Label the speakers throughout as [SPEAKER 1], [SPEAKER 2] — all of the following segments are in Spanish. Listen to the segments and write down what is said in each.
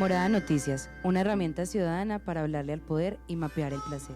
[SPEAKER 1] Morada Noticias, una herramienta ciudadana para hablarle al poder y mapear el placer.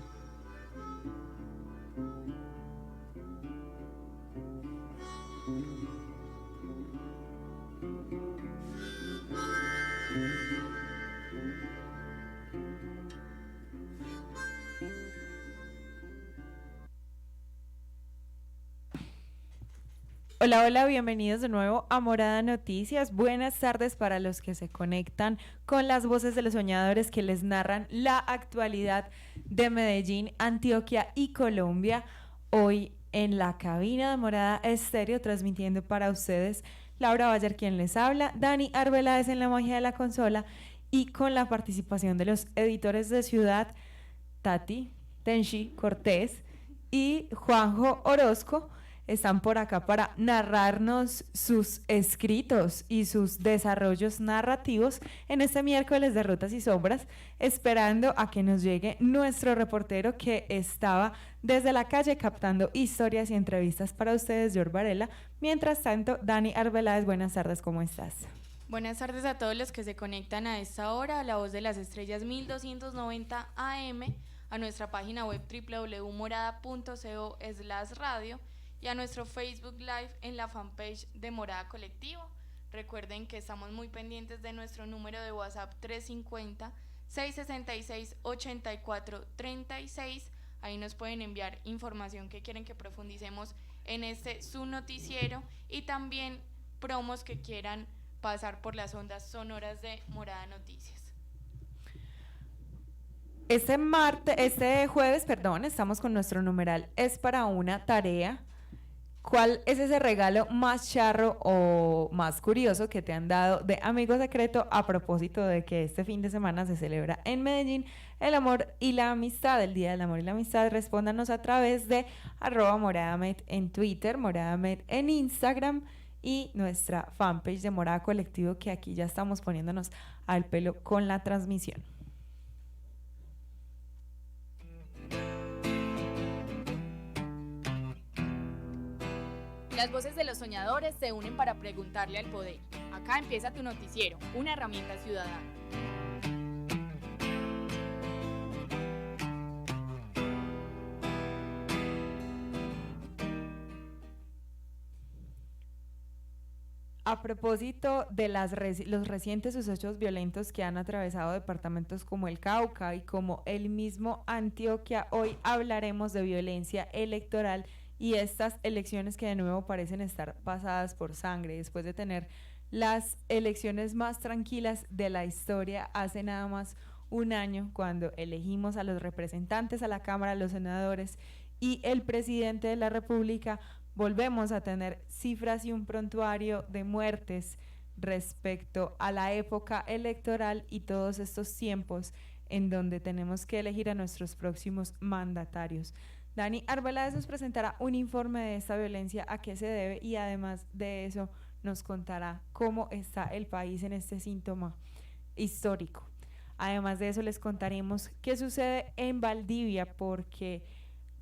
[SPEAKER 2] Hola, hola, bienvenidos de nuevo a Morada Noticias. Buenas tardes para los que se conectan con las voces de los soñadores que les narran la actualidad de Medellín, Antioquia y Colombia. Hoy en la cabina de Morada Estéreo, transmitiendo para ustedes Laura Bayer, quien les habla, Dani Arbeláez en la magia de la consola y con la participación de los editores de Ciudad, Tati Tenshi Cortés y Juanjo Orozco. Están por acá para narrarnos sus escritos y sus desarrollos narrativos en este miércoles de Rutas y Sombras, esperando a que nos llegue nuestro reportero que estaba desde la calle captando historias y entrevistas para ustedes, George Varela. Mientras tanto, Dani Arbeláez, buenas tardes, ¿cómo estás?
[SPEAKER 3] Buenas tardes a todos los que se conectan a esta hora, a La Voz de las Estrellas 1290 AM, a nuestra página web www.morada.co/radio y a nuestro Facebook Live en la fanpage de Morada Colectivo. Recuerden que estamos muy pendientes de nuestro número de WhatsApp 350-666-8436. Ahí nos pueden enviar información que quieren que profundicemos en su noticiero y también promos que quieran pasar por las ondas sonoras de Morada Noticias.
[SPEAKER 2] Este jueves, estamos con nuestro numeral Es para una tarea. ¿Cuál es ese regalo más charro o más curioso que te han dado de amigo secreto a propósito de que este fin de semana se celebra en Medellín el amor y la amistad, el Día del Amor y la Amistad? Respóndanos a través de @moradamed en Twitter, moradamed en Instagram y nuestra fanpage de Morada Colectivo, que aquí ya estamos poniéndonos al pelo con la transmisión.
[SPEAKER 3] Las voces de los soñadores se unen para preguntarle al poder. Acá empieza tu noticiero, una herramienta ciudadana.
[SPEAKER 2] A propósito de los recientes sucesos violentos que han atravesado departamentos como el Cauca y como el mismo Antioquia, hoy hablaremos de violencia electoral y estas elecciones que de nuevo parecen estar pasadas por sangre después de tener las elecciones más tranquilas de la historia hace nada más un año, cuando elegimos a los representantes a la Cámara, a los senadores y el presidente de la República. Volvemos a tener cifras y un prontuario de muertes respecto a la época electoral y todos estos tiempos en donde tenemos que elegir a nuestros próximos mandatarios. Dani Arbeláez nos presentará un informe de esta violencia, a qué se debe, y además de eso nos contará cómo está el país en este síntoma histórico. Además de eso les contaremos qué sucede en Valdivia, porque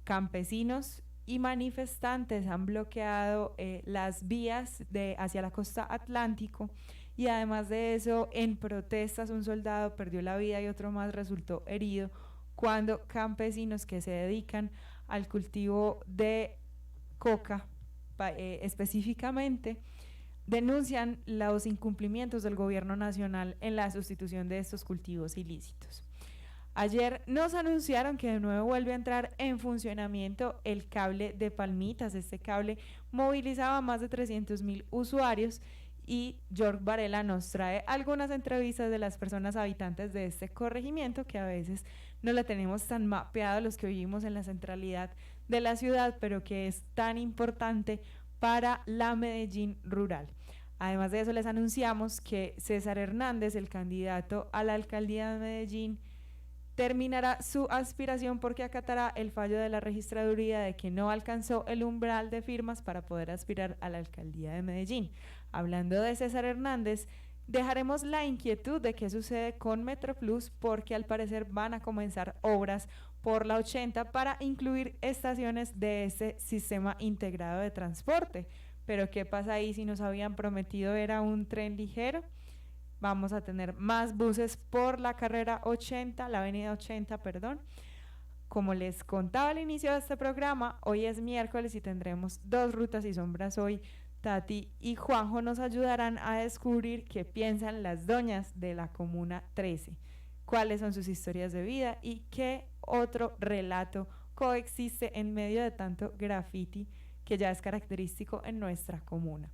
[SPEAKER 2] campesinos y manifestantes han bloqueado las vías hacia la costa atlántico, y además de eso, en protestas, un soldado perdió la vida y otro más resultó herido cuando campesinos que se dedican al cultivo de coca específicamente denuncian los incumplimientos del gobierno nacional en la sustitución de estos cultivos ilícitos. Ayer nos anunciaron que de nuevo vuelve a entrar en funcionamiento el cable de Palmitas. Este cable movilizaba más de 300,000 usuarios y George Varela nos trae algunas entrevistas de las personas habitantes de este corregimiento, que a veces no la tenemos tan mapeado los que vivimos en la centralidad de la ciudad, pero que es tan importante para la Medellín rural. Además de eso, les anunciamos que César Hernández, el candidato a la alcaldía de Medellín, terminará su aspiración porque acatará el fallo de la registraduría de que no alcanzó el umbral de firmas para poder aspirar a la alcaldía de Medellín. Hablando de César Hernández, dejaremos la inquietud de qué sucede con Metroplus, porque al parecer van a comenzar obras por la 80 para incluir estaciones de este sistema integrado de transporte. Pero ¿qué pasa ahí si nos habían prometido era un tren ligero? vamos a tener más buses por la carrera 80, la avenida 80, perdón. Como les contaba al inicio de este programa, hoy es miércoles y tendremos 2 rutas y sombras hoy. Tati y Juanjo nos ayudarán a descubrir qué piensan las doñas de la Comuna 13, cuáles son sus historias de vida y qué otro relato coexiste en medio de tanto graffiti que ya es característico en nuestra comuna.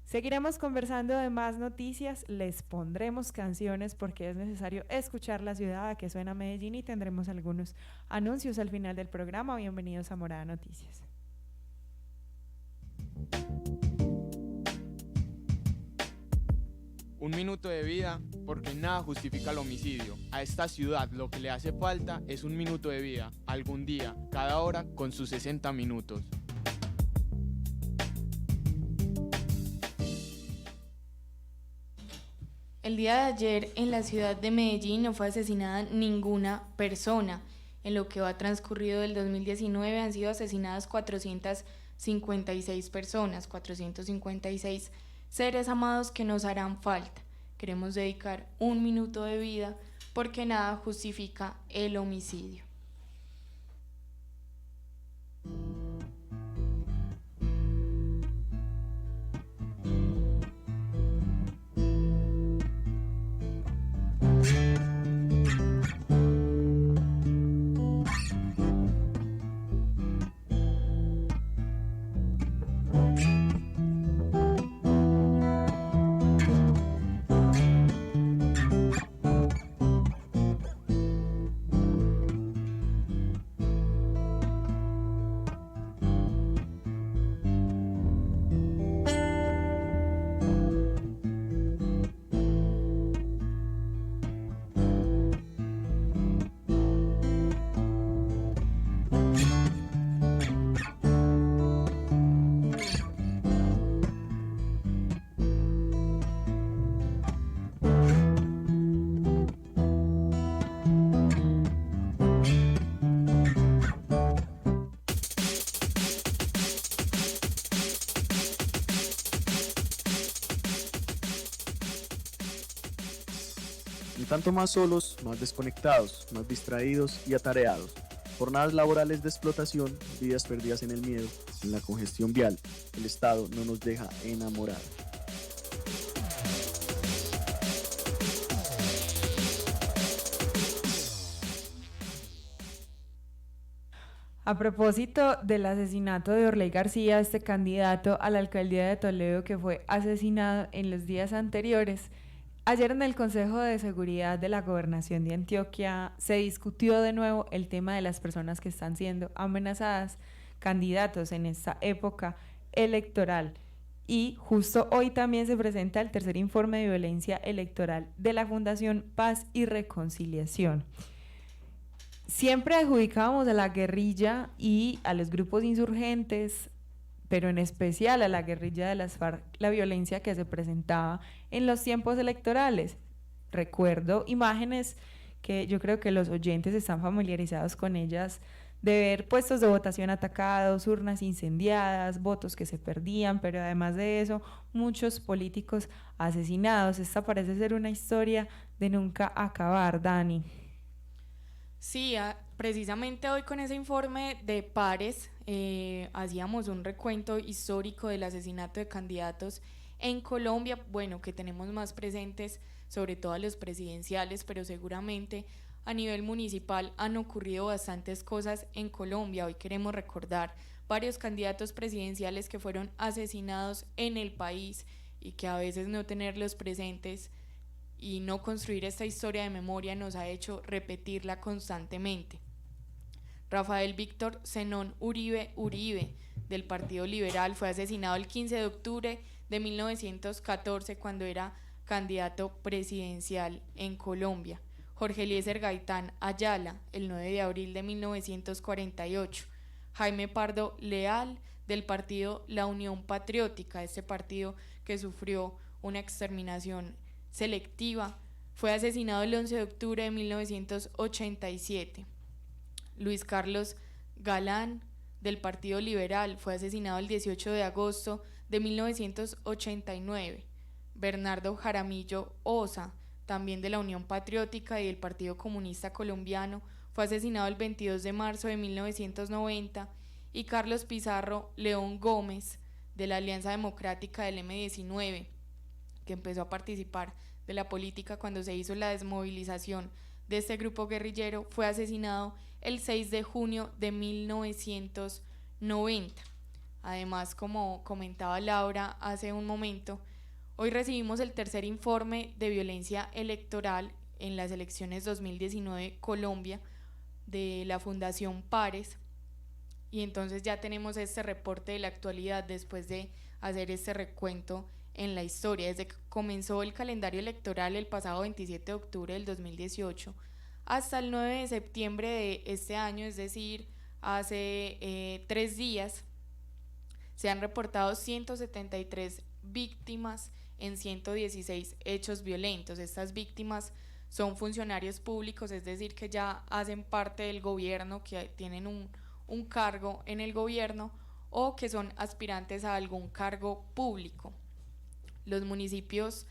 [SPEAKER 2] Seguiremos conversando de más noticias, les pondremos canciones porque es necesario escuchar la ciudad a que suena Medellín y tendremos algunos anuncios al final del programa. Bienvenidos a Morada Noticias.
[SPEAKER 4] Un minuto de vida, porque nada justifica el homicidio. A esta ciudad lo que le hace falta es un minuto de vida, algún día, cada hora, con sus 60 minutos.
[SPEAKER 3] El día de ayer en la ciudad de Medellín no fue asesinada ninguna persona. En lo que va transcurrido del 2019 han sido asesinadas 456 personas, 456 seres amados que nos harán falta. Queremos dedicar un minuto de vida porque nada justifica el homicidio.
[SPEAKER 5] Un tanto más solos, más desconectados, más distraídos y atareados. Jornadas laborales de explotación, vidas perdidas en el miedo, en la congestión vial. El Estado no nos deja enamorar.
[SPEAKER 2] A propósito del asesinato de Orley García, este candidato a la alcaldía de Toledo que fue asesinado en los días anteriores, ayer en el Consejo de Seguridad de la Gobernación de Antioquia se discutió de nuevo el tema de las personas que están siendo amenazadas, candidatos en esta época electoral. Y justo hoy también se presenta el tercer informe de violencia electoral de la Fundación Paz y Reconciliación. Siempre adjudicábamos a la guerrilla y a los grupos insurgentes, pero en especial a la guerrilla de las FARC, la violencia que se presentaba en los tiempos electorales. Recuerdo imágenes que yo creo que los oyentes están familiarizados con ellas, de ver puestos de votación atacados, urnas incendiadas, votos que se perdían, pero además de eso, muchos políticos asesinados. Esta parece ser una historia de nunca acabar, Dani.
[SPEAKER 3] Sí, precisamente hoy con ese informe de Pares hacíamos un recuento histórico del asesinato de candidatos en Colombia, bueno, que tenemos más presentes sobre todo a los presidenciales, pero seguramente a nivel municipal han ocurrido bastantes cosas en Colombia. Hoy queremos recordar varios candidatos presidenciales que fueron asesinados en el país y que a veces no tenerlos presentes y no construir esta historia de memoria nos ha hecho repetirla constantemente. Rafael Víctor Zenón Uribe del Partido Liberal fue asesinado el 15 de octubre de 1914 cuando era candidato presidencial en Colombia. Jorge Eliezer Gaitán Ayala el 9 de abril de 1948. Jaime Pardo Leal del partido La Unión Patriótica, este partido que sufrió una exterminación selectiva, fue asesinado el 11 de octubre de 1987. Luis Carlos Galán del Partido Liberal fue asesinado el 18 de agosto de 1989. Bernardo Jaramillo Osa, también de la Unión Patriótica y del Partido Comunista Colombiano, fue asesinado el 22 de marzo de 1990, y Carlos Pizarro León Gómez, de la Alianza Democrática del M-19, que empezó a participar de la política cuando se hizo la desmovilización de este grupo guerrillero, fue asesinado el 6 de junio de 1990. Además, como comentaba Laura hace un momento, hoy recibimos el tercer informe de violencia electoral en las elecciones 2019 Colombia de la Fundación Pares, y entonces ya tenemos este reporte de la actualidad después de hacer este recuento en la historia. Desde que comenzó el calendario electoral el pasado 27 de octubre del 2018 hasta el 9 de septiembre de este año, es decir, hace 3 días, se han reportado 173 víctimas en 116 hechos violentos. Estas víctimas son funcionarios públicos, es decir, que ya hacen parte del gobierno, que tienen un cargo en el gobierno, o que son aspirantes a algún cargo público. Los municipios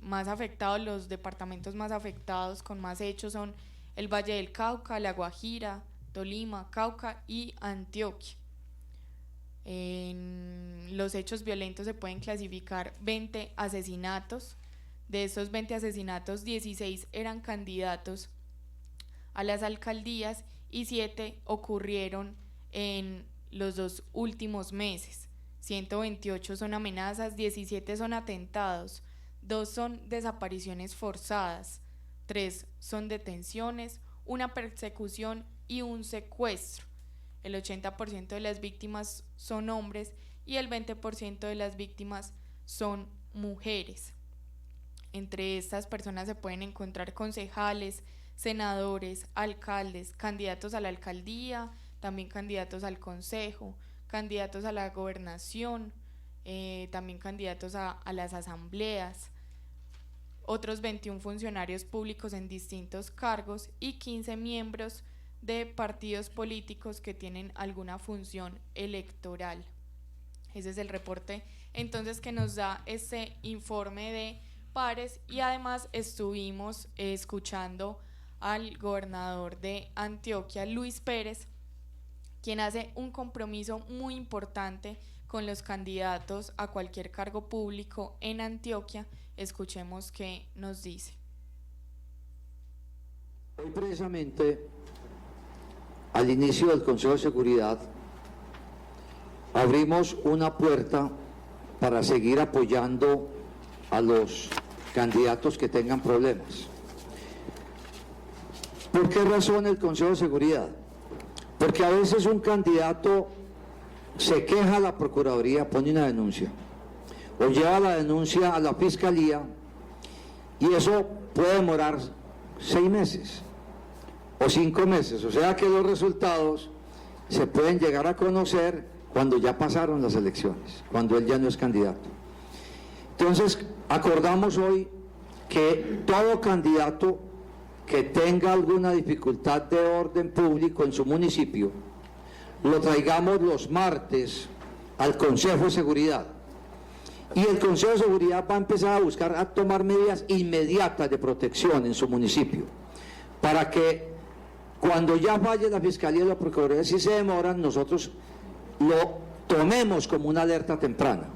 [SPEAKER 3] más afectados, los departamentos más afectados con más hechos son el Valle del Cauca, La Guajira, Tolima, Cauca y Antioquia. En los hechos violentos se pueden clasificar 20 asesinatos. De esos 20 asesinatos, 16 eran candidatos a las alcaldías y 7 ocurrieron en los 2 últimos meses. 128 son amenazas, 17 son atentados, 2 son desapariciones forzadas, 3 son detenciones, 1 persecución y 1 secuestro. El 80% de las víctimas son hombres y el 20% de las víctimas son mujeres. Entre estas personas se pueden encontrar concejales, senadores, alcaldes, candidatos a la alcaldía, también candidatos al consejo, candidatos a la gobernación, también candidatos a las asambleas, otros 21 funcionarios públicos en distintos cargos y 15 miembros de partidos políticos que tienen alguna función electoral. Ese es el reporte entonces que nos da este informe de Pares, y además estuvimos escuchando al gobernador de Antioquia, Luis Pérez, quien hace un compromiso muy importante con los candidatos a cualquier cargo público en Antioquia. Escuchemos qué nos dice.
[SPEAKER 6] Hoy precisamente, al inicio del Consejo de Seguridad, abrimos una puerta para seguir apoyando a los candidatos que tengan problemas. ¿Por qué razón el Consejo de Seguridad? Porque a veces un candidato se queja a la Procuraduría, pone una denuncia, o lleva la denuncia a la Fiscalía, y eso puede demorar 6 meses o 5 meses, o sea que los resultados se pueden llegar a conocer cuando ya pasaron las elecciones, cuando él ya no es candidato. Entonces, acordamos hoy que todo candidato que tenga alguna dificultad de orden público en su municipio, lo traigamos los martes al Consejo de Seguridad. Y el Consejo de Seguridad va a empezar a buscar, a tomar medidas inmediatas de protección en su municipio, para que cuando ya falle la Fiscalía y la Procuraduría, si se demoran, nosotros lo tomemos como una alerta temprana.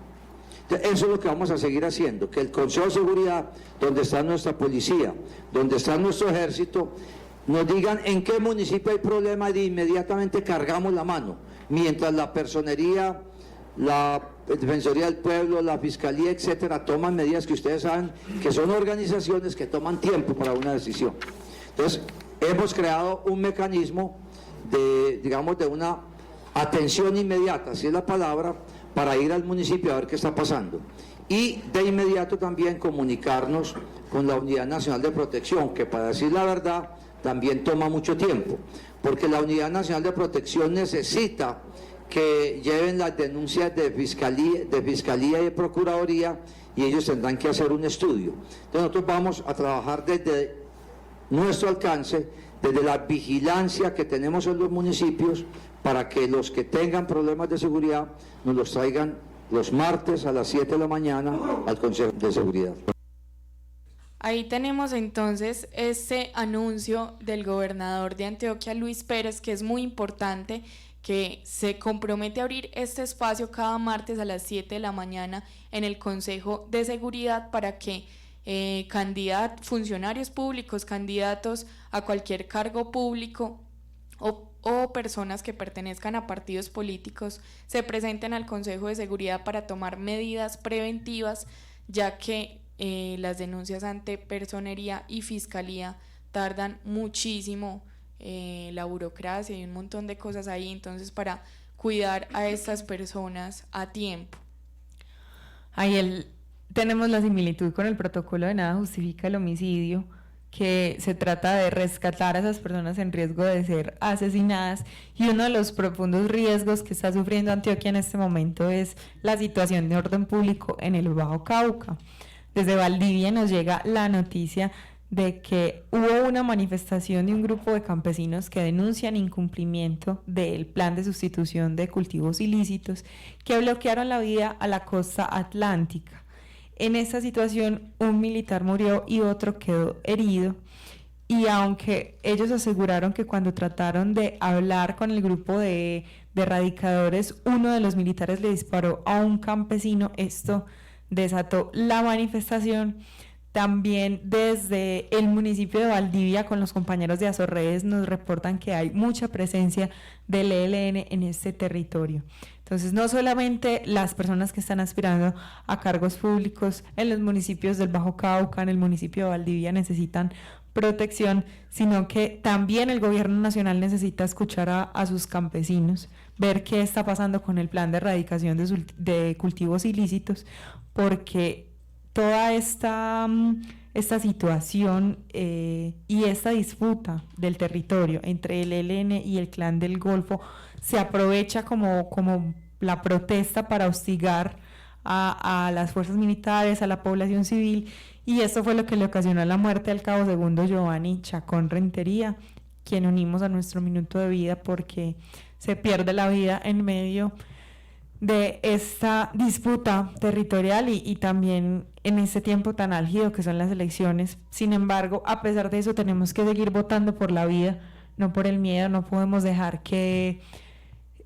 [SPEAKER 6] Eso es lo que vamos a seguir haciendo, que el Consejo de Seguridad, donde está nuestra policía, donde está nuestro ejército, nos digan en qué municipio hay problema y inmediatamente cargamos la mano, mientras la personería, la Defensoría del Pueblo, la Fiscalía, etcétera, toman medidas que ustedes saben que son organizaciones que toman tiempo para una decisión. Entonces, hemos creado un mecanismo de, digamos, de una atención inmediata, así es la palabra, para ir al municipio a ver qué está pasando. Y de inmediato también comunicarnos con la Unidad Nacional de Protección, que para decir la verdad también toma mucho tiempo, porque la Unidad Nacional de Protección necesita que lleven las denuncias de fiscalía y de procuraduría, y ellos tendrán que hacer un estudio. Entonces nosotros vamos a trabajar desde nuestro alcance, desde la vigilancia que tenemos en los municipios, para que los que tengan problemas de seguridad nos los traigan los martes a las 7 de la mañana al Consejo de Seguridad.
[SPEAKER 3] Ahí tenemos entonces ese anuncio del gobernador de Antioquia, Luis Pérez, que es muy importante, que se compromete a abrir este espacio cada martes a las 7 de la mañana en el Consejo de Seguridad para que funcionarios públicos, candidatos a cualquier cargo público o personas que pertenezcan a partidos políticos se presenten al Consejo de Seguridad para tomar medidas preventivas, ya que las denuncias ante Personería y Fiscalía tardan muchísimo, la burocracia y un montón de cosas ahí, entonces para cuidar a estas personas a tiempo.
[SPEAKER 2] Ahí tenemos la similitud con el protocolo de nada justifica el homicidio, que se trata de rescatar a esas personas en riesgo de ser asesinadas, y uno de los profundos riesgos que está sufriendo Antioquia en este momento es la situación de orden público en el Bajo Cauca. Desde Valdivia nos llega la noticia de que hubo una manifestación de un grupo de campesinos que denuncian incumplimiento del plan de sustitución de cultivos ilícitos que bloquearon la vía a la costa atlántica. En esta situación, un militar murió y otro quedó herido, y aunque ellos aseguraron que cuando trataron de hablar con el grupo de erradicadores, uno de los militares le disparó a un campesino, esto desató la manifestación. También desde el municipio de Valdivia, con los compañeros de Azorredes, nos reportan que hay mucha presencia del ELN en este territorio. Entonces, no solamente las personas que están aspirando a cargos públicos en los municipios del Bajo Cauca, en el municipio de Valdivia, necesitan protección, sino que también el gobierno nacional necesita escuchar a sus campesinos, ver qué está pasando con el plan de erradicación de cultivos ilícitos, porque toda esta situación y esta disputa del territorio entre el ELN y el Clan del Golfo se aprovecha como la protesta para hostigar a las fuerzas militares, a la población civil, y esto fue lo que le ocasionó la muerte al cabo segundo Giovanni Chacón Rentería, quien unimos a nuestro minuto de vida porque se pierde la vida en medio de esta disputa territorial y también en este tiempo tan álgido que son las elecciones. Sin embargo, a pesar de eso, tenemos que seguir votando por la vida, no por el miedo. No podemos dejar que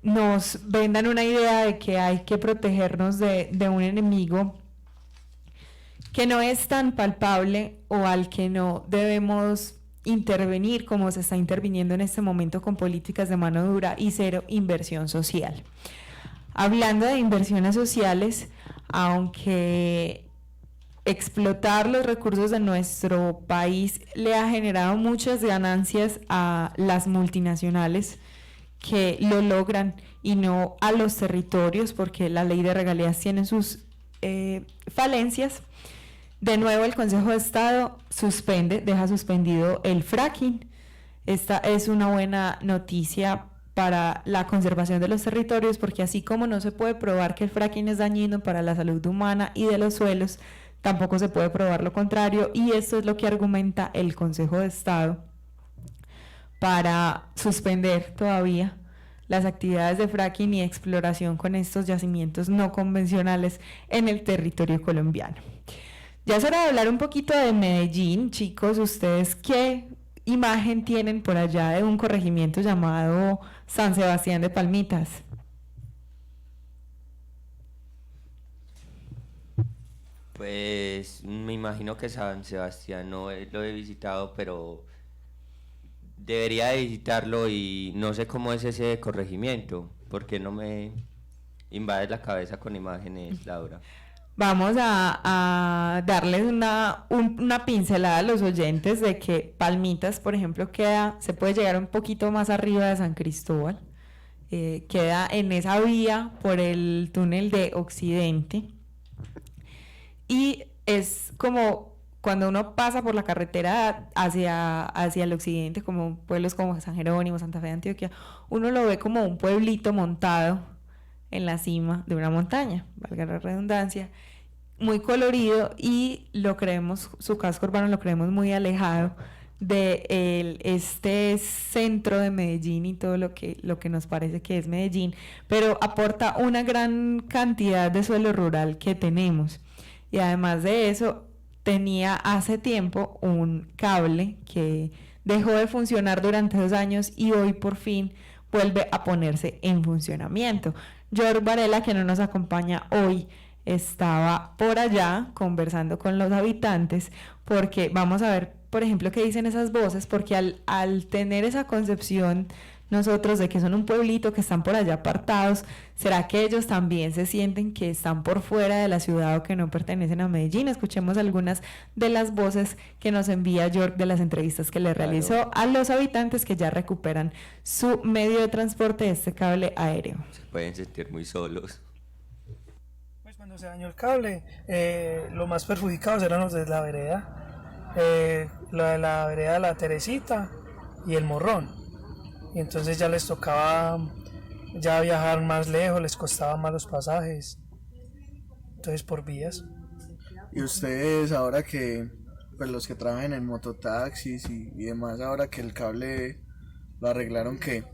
[SPEAKER 2] nos vendan una idea de que hay que protegernos de un enemigo que no es tan palpable o al que no debemos intervenir como se está interviniendo en este momento con políticas de mano dura y cero inversión social. Hablando de inversiones sociales, aunque explotar los recursos de nuestro país le ha generado muchas ganancias a las multinacionales que lo logran y no a los territorios, porque la ley de regalías tiene sus falencias. De nuevo, el Consejo de Estado deja suspendido el fracking. Esta es una buena noticia para la conservación de los territorios, porque así como no se puede probar que el fracking es dañino para la salud humana y de los suelos, tampoco se puede probar lo contrario, y esto es lo que argumenta el Consejo de Estado para suspender todavía las actividades de fracking y exploración con estos yacimientos no convencionales en el territorio colombiano. Ya es hora de hablar un poquito de Medellín. Chicos, ¿ustedes qué imagen tienen por allá de un corregimiento llamado San Sebastián de Palmitas?
[SPEAKER 7] Pues me imagino que San Sebastián no lo he visitado, pero debería de visitarlo, y no sé cómo es ese corregimiento, porque no me invades la cabeza con imágenes, Laura.
[SPEAKER 2] Vamos a darles una pincelada a los oyentes de que Palmitas, por ejemplo, se puede llegar un poquito más arriba de San Cristóbal, queda en esa vía por el túnel de Occidente, y es como cuando uno pasa por la carretera hacia el occidente, como pueblos como San Jerónimo, Santa Fe de Antioquia, uno lo ve como un pueblito montado en la cima de una montaña, valga la redundancia, muy colorido, y su casco urbano lo creemos muy alejado este centro de Medellín y todo lo que nos parece que es Medellín, pero aporta una gran cantidad de suelo rural que tenemos. Y además de eso, tenía hace tiempo un cable que dejó de funcionar durante 2 años y hoy por fin vuelve a ponerse en funcionamiento. George Varela, que no nos acompaña hoy, estaba por allá conversando con los habitantes, porque vamos a ver, por ejemplo, qué dicen esas voces, porque al tener esa concepción nosotros de que son un pueblito que están por allá apartados, ¿será que ellos también se sienten que están por fuera de la ciudad o que no pertenecen a Medellín? Escuchemos algunas de las voces que nos envía York de las entrevistas que le realizó a los habitantes que ya recuperan su medio de transporte, este cable aéreo.
[SPEAKER 7] Se pueden sentir muy solos.
[SPEAKER 8] Pues cuando se dañó el cable, los más perjudicados eran los de la vereda, la vereda La Teresita y el Morrón. Y entonces ya les tocaba ya viajar más lejos, les costaba más los pasajes, entonces por vías.
[SPEAKER 5] Y ustedes ahora que, pues los que trabajan en mototaxis y demás, ahora que el cable lo arreglaron, ¿qué?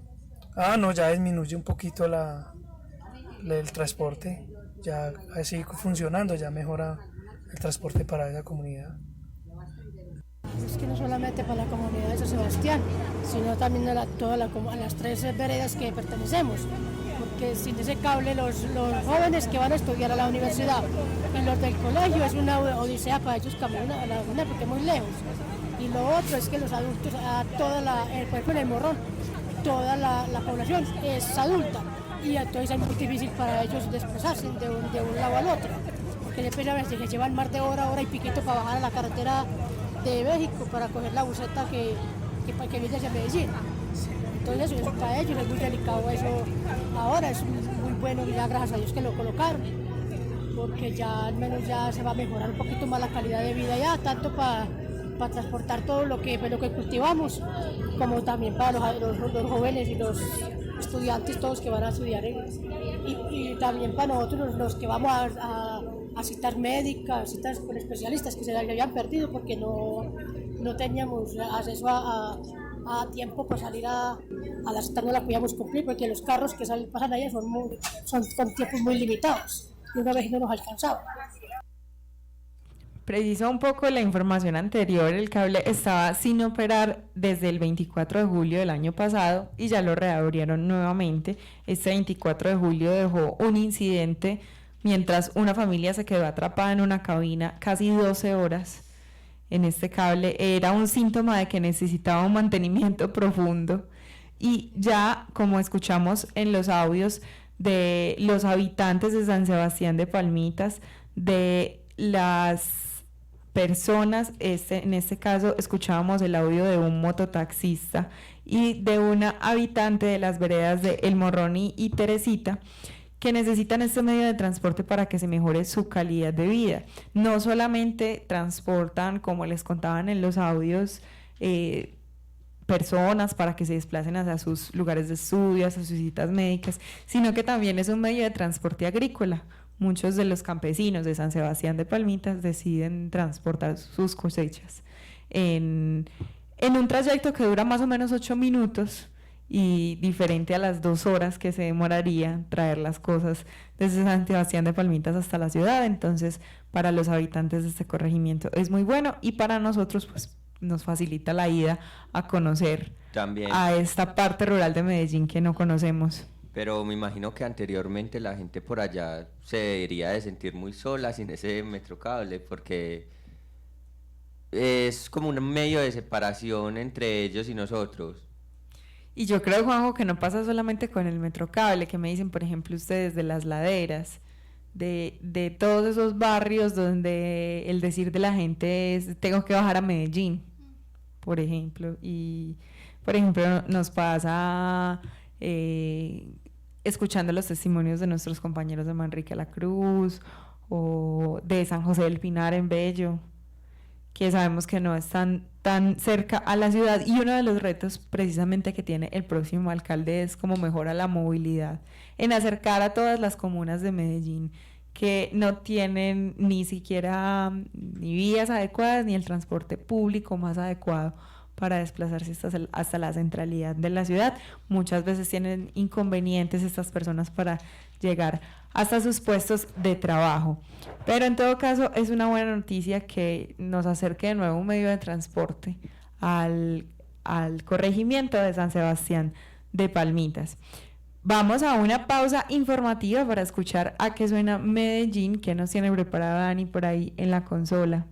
[SPEAKER 8] No, ya disminuye un poquito el transporte, ya así funcionando, ya mejora el transporte para esa comunidad.
[SPEAKER 9] Es que no solamente para la comunidad de San Sebastián, sino también a las 3 veredas que pertenecemos, porque sin ese cable los jóvenes que van a estudiar a la universidad y los del colegio es una odisea para ellos caminar a la una porque es muy lejos. Y lo otro es que los adultos, por ejemplo en el Morrón, toda la población es adulta y entonces es muy difícil para ellos desplazarse de un lado al otro, porque depende a veces que llevan más de hora y piquito para bajar a la carretera de México para coger la buseta que viene hacia Medellín. Entonces eso para ellos es muy delicado eso. Ahora es muy bueno, ya gracias a Dios que lo colocaron, porque ya al menos ya se va a mejorar un poquito más la calidad de vida ya, tanto para transportar todo lo que cultivamos, como también para los jóvenes y los estudiantes todos que van a estudiar y también para nosotros los que vamos a citas médicas, citas con especialistas que se habían perdido porque no teníamos acceso a tiempo para salir a la cita, no la podíamos cumplir porque los carros que pasan allá son con tiempos muy limitados y una vez no nos alcanzaba.
[SPEAKER 2] Preciso un poco la información anterior, el cable estaba sin operar desde el 24 de julio del año pasado y ya lo reabrieron nuevamente. Este 24 de julio dejó un incidente mientras una familia se quedó atrapada en una cabina casi 12 horas en este cable. Era un síntoma de que necesitaba un mantenimiento profundo y ya, como escuchamos en los audios de los habitantes de San Sebastián de Palmitas, de las personas, en este caso escuchábamos el audio de un mototaxista y de una habitante de las veredas de El Morrón y Teresita, que necesitan este medio de transporte para que se mejore su calidad de vida. No solamente transportan, como les contaban en los audios, personas para que se desplacen hacia sus lugares de estudio, hacia sus citas médicas, sino que también es un medio de transporte agrícola. Muchos de los campesinos de San Sebastián de Palmitas deciden transportar sus cosechas en un trayecto que dura más o menos 8 minutos y diferente a las 2 horas que se demoraría traer las cosas desde San Sebastián de Palmitas hasta la ciudad. Entonces, para los habitantes de este corregimiento es muy bueno y para nosotros pues nos facilita la ida a conocer
[SPEAKER 7] También.
[SPEAKER 2] a esta parte rural de Medellín que no conocemos.
[SPEAKER 7] Pero me imagino que anteriormente la gente por allá se debería de sentir muy sola sin ese metrocable, porque es como un medio de separación entre ellos y nosotros.
[SPEAKER 2] Y yo creo, Juanjo, que no pasa solamente con el metrocable, que me dicen, por ejemplo, ustedes de las laderas, de todos esos barrios donde el decir de la gente es, tengo que bajar a Medellín, por ejemplo. Y, por ejemplo, nos pasa escuchando los testimonios de nuestros compañeros de Manrique a la Cruz o de San José del Pinar en Bello, que sabemos que no están tan cerca a la ciudad, y uno de los retos precisamente que tiene el próximo alcalde es cómo mejora la movilidad, en acercar a todas las comunas de Medellín que no tienen ni siquiera ni vías adecuadas ni el transporte público más adecuado para desplazarse hasta la centralidad de la ciudad. Muchas veces tienen inconvenientes estas personas para llegar hasta sus puestos de trabajo. Pero en todo caso es una buena noticia que nos acerque de nuevo un medio de transporte al corregimiento de San Sebastián de Palmitas. Vamos a una pausa informativa para escuchar a qué suena Medellín, que nos tiene preparado Dani por ahí en la consola.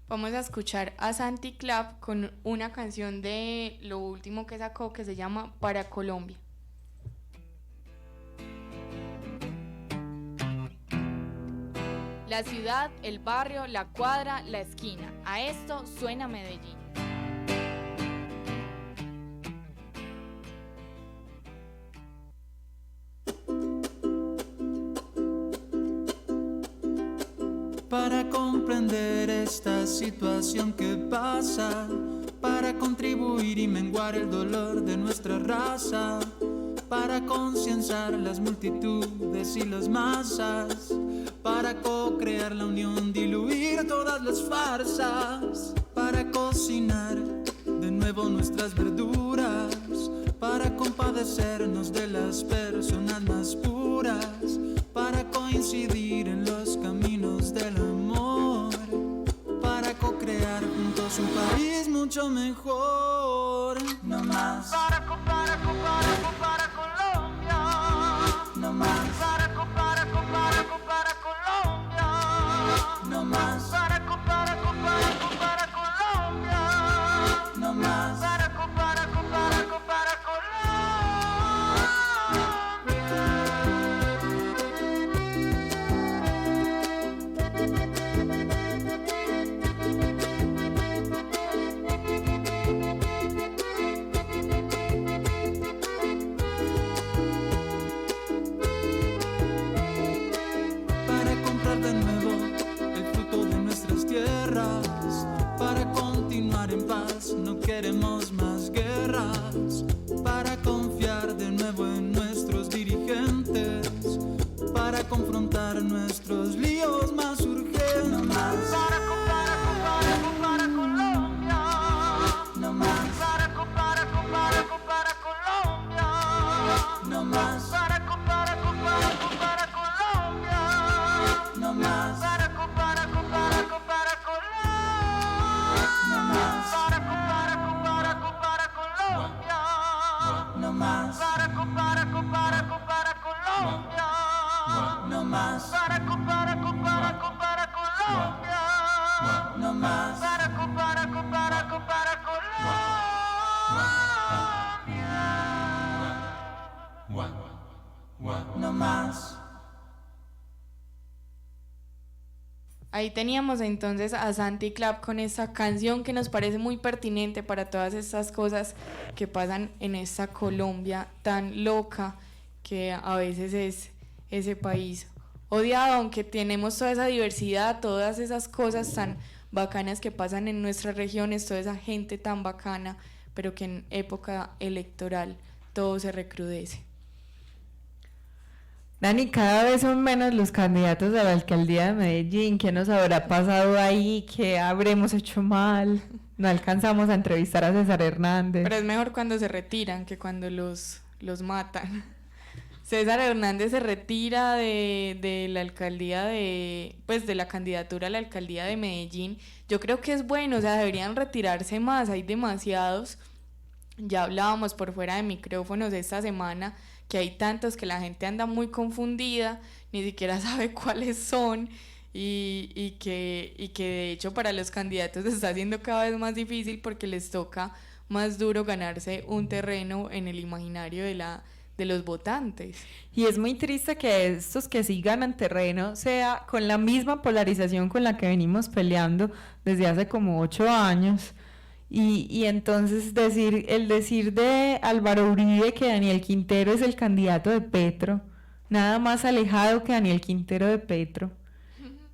[SPEAKER 3] Vamos a escuchar a Santi Club con una canción de lo último que sacó que se llama Para Colombia. La ciudad, el barrio, la cuadra, la esquina. A esto suena Medellín.
[SPEAKER 10] Para comprender esta situación que pasa, para contribuir y menguar el dolor de nuestra raza, para concienciar las multitudes y las masas, para co-crear la unión, diluir todas las farsas, para cocinar de nuevo nuestras verduras, para compadecernos de las personas más puras, para coincidir en los caminos del amor, para co-crear juntos un país mucho mejor. No más para Colombia. No más para Colombia. No más para Colombia. No más para de nuevo el fruto de nuestras tierras, para continuar en paz, no queremos más guerras, para confiar de nuevo en nuestros dirigentes, para confrontar nuestros líos más urgentes. No más para Colombia. No más para Colombia. No más para Colombia. No más para Colombia. No más para Colombia. No más para Colombia. No más para Colombia. No más para Colombia. No más.
[SPEAKER 3] Ahí teníamos entonces a Santi Club con esta canción que nos parece muy pertinente para todas estas cosas que pasan en esta Colombia tan loca que a veces es ese país odiado, aunque tenemos toda esa diversidad, todas esas cosas tan bacanas que pasan en nuestras regiones, toda esa gente tan bacana, pero que en época electoral todo se recrudece.
[SPEAKER 2] Dani, cada vez son menos los candidatos a la alcaldía de Medellín. ¿Qué nos habrá pasado ahí? ¿Qué habremos hecho mal? No alcanzamos a entrevistar a César Hernández.
[SPEAKER 3] Pero es mejor cuando se retiran que cuando los matan. César Hernández se retira de la alcaldía de la candidatura a la alcaldía de Medellín. Yo creo que es bueno, o sea, deberían retirarse más, hay demasiados. Ya hablábamos por fuera de micrófonos esta semana que hay tantos que la gente anda muy confundida, ni siquiera sabe cuáles son y que de hecho para los candidatos se está haciendo cada vez más difícil porque les toca más duro ganarse un terreno en el imaginario de los votantes.
[SPEAKER 2] Y es muy triste que estos que sí ganan terreno sea con la misma polarización con la que venimos peleando desde hace como 8 años. Y entonces el decir de Álvaro Uribe que Daniel Quintero es el candidato de Petro, nada más alejado que Daniel Quintero de Petro.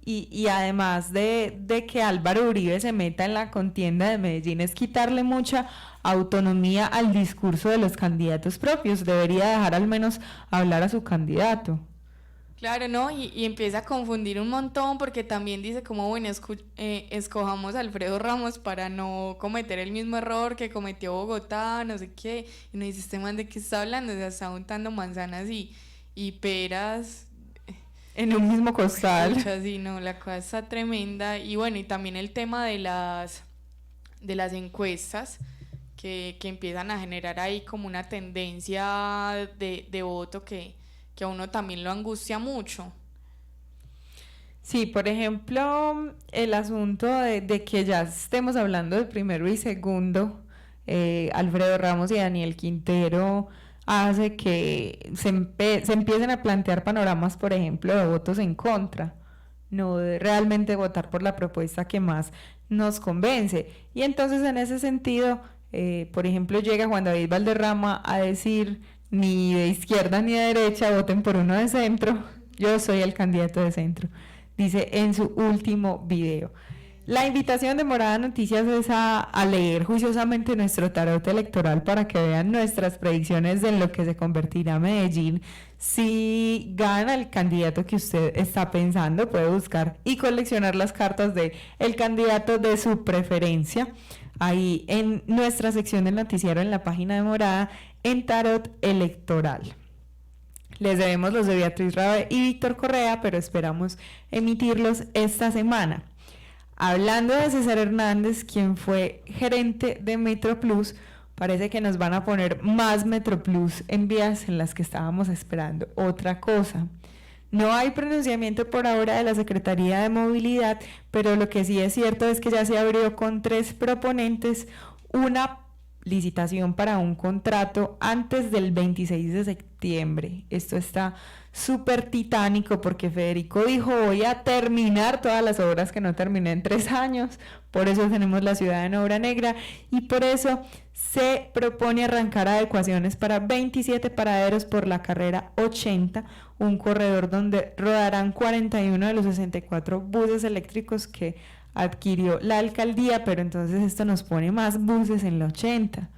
[SPEAKER 2] Y además de que Álvaro Uribe se meta en la contienda de Medellín es quitarle mucha autonomía al discurso de los candidatos propios. Debería dejar al menos hablar a su candidato.
[SPEAKER 3] Claro, ¿no? Y empieza a confundir un montón porque también dice como, bueno, escojamos a Alfredo Ramos para no cometer el mismo error que cometió Bogotá, no sé qué. Y uno dice, este man de qué está hablando, o sea, está untando manzanas y peras
[SPEAKER 2] en un mismo costal.
[SPEAKER 3] Sí, no, la cosa está tremenda. Y bueno, y también el tema de las encuestas que empiezan a generar ahí como una tendencia de voto que a uno también lo angustia mucho.
[SPEAKER 2] Sí, por ejemplo, el asunto de que ya estemos hablando de primero y segundo, Alfredo Ramos y Daniel Quintero, hace que se empiecen a plantear panoramas, por ejemplo, de votos en contra, no de realmente votar por la propuesta que más nos convence. Y entonces, en ese sentido, por ejemplo, llega Juan David Valderrama a decir: ni de izquierda ni de derecha, voten por uno de centro, yo soy el candidato de centro, dice en su último video. La invitación de Morada Noticias es a leer juiciosamente nuestro tarot electoral para que vean nuestras predicciones de lo que se convertirá Medellín. Si gana el candidato que usted está pensando, puede buscar y coleccionar las cartas de el candidato de su preferencia ahí en nuestra sección del noticiero en la página de Morada, en Tarot Electoral. Les debemos los de Beatriz Rabe y Víctor Correa, pero esperamos emitirlos esta semana. Hablando de César Hernández, quien fue gerente de MetroPlus, parece que nos van a poner más MetroPlus en vías en las que estábamos esperando. Otra cosa, no hay pronunciamiento por ahora de la Secretaría de Movilidad, pero lo que sí es cierto es que ya se abrió con 3 proponentes una licitación para un contrato antes del 26 de septiembre. Esto está súper titánico porque Federico dijo: voy a terminar todas las obras que no terminé en 3 años, por eso tenemos la ciudad en obra negra y por eso se propone arrancar adecuaciones para 27 paraderos por la carrera 80, un corredor donde rodarán 41 de los 64 buses eléctricos que adquirió la alcaldía, pero entonces esto nos pone más buses en la 80,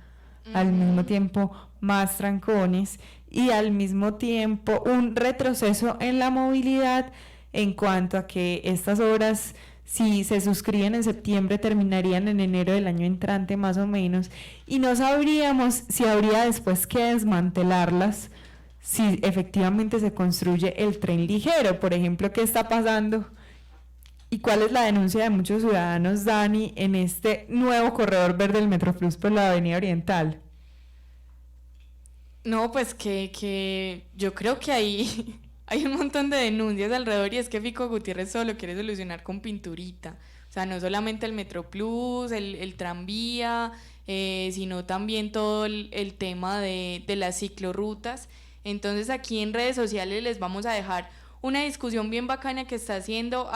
[SPEAKER 2] al mismo tiempo más trancones y al mismo tiempo un retroceso en la movilidad en cuanto a que estas obras, si se suscriben en septiembre, terminarían en enero del año entrante más o menos, y no sabríamos si habría después que desmantelarlas si efectivamente se construye el tren ligero. Por ejemplo, ¿qué está pasando? ¿Y cuál es la denuncia de muchos ciudadanos, Dani, en este nuevo corredor verde del MetroPlus por la Avenida Oriental?
[SPEAKER 3] No, pues que yo creo que ahí hay un montón de denuncias alrededor y es que Fico Gutiérrez solo lo quiere solucionar con pinturita. O sea, no solamente el MetroPlus, el tranvía, sino también todo el tema de las ciclorrutas. Entonces aquí en redes sociales les vamos a dejar una discusión bien bacana que está haciendo